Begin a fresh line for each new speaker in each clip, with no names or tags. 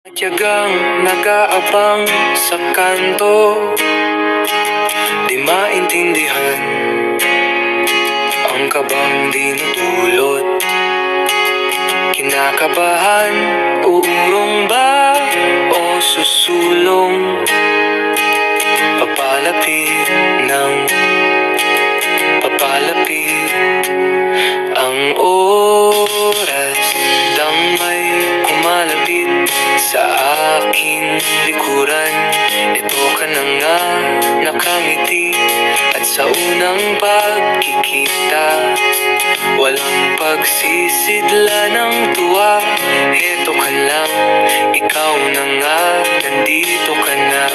Tiyagang nag-aabang sa kanto, di maintindihan ang kabang dinudulot. Kinakabahan, uurong ba o susulong? Papalapit ng papalapit ang oras, damay kumalapit sa aking likuran. Ito ka na nga, nakangiti, at sa unang pagkikita walang pagsisidla ng tuwa. Heto ka lang, ikaw na nga, nandito ka na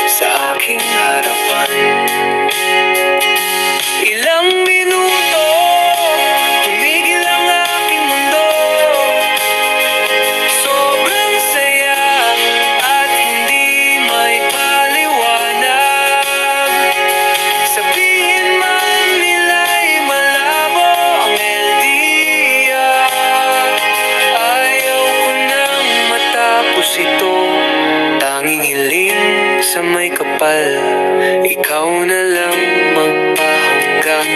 sa aking harapan. Ilang minuto, tumigil ang aking mundo. Sobrang saya at hindi may paliwanag. Sabihin man nila'y malabo ang LDR, ayaw ko nang matapos ito. Tanging hiling sa may kapal, ikaw na lang magpahanggang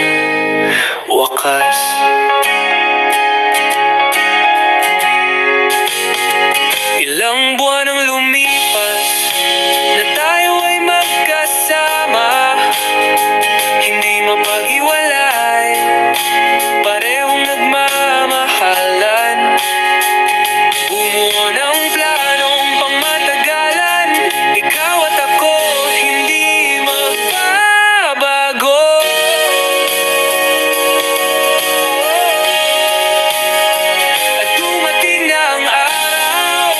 wakas. Ilang buwan ang lumipas na tayo ay magkasama, hindi mapaghiwalay, parehong nagmamahalan. Bumuo ng planong pangmatagalan, ikaw at ako hindi magbabago. At dumating na ang araw,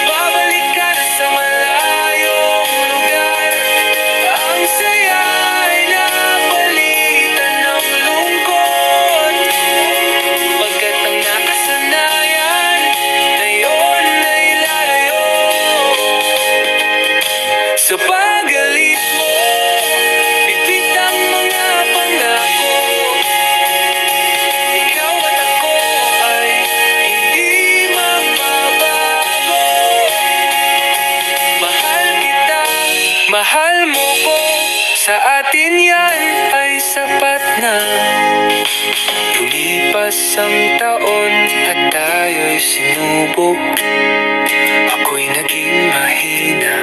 babalik ka na sa malayong lugar. Ang saya ay napalitan ng lungkot, pagkat ang nakasanayan ngayon ay lalayo. Sa pagalit mo, bibit ang mga pangako. Ikaw at ako ay hindi magbabago. Mahal kita, mahal mo ko, sa atin yan ay sapat na. Lumipas ang taon at tayo'y sinubok. Ako'y naging mahina,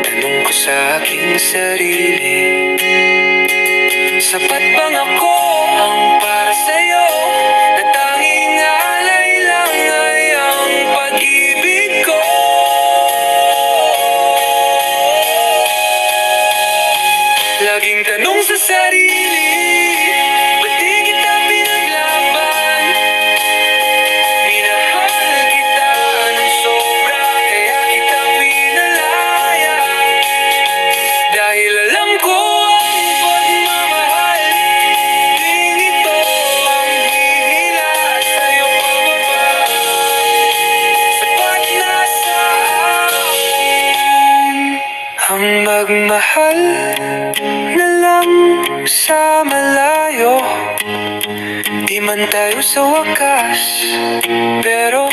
tanong ko sa aking sarili, sapat bang ako ang para sa'yo? Na tanging alay lang ay ang pag-ibig ko. Laging tanong sa sarili, ba't di kita pinaglaban? Minahal kita ng sobra, kaya kita pinalaya. Dahil alam ko ang pagmamahal, tuwing ito ang hihila sa'yo pababa. Sapat na sa akin ang magmahal na lang sa malayo. Di man tayo sa wakas, pero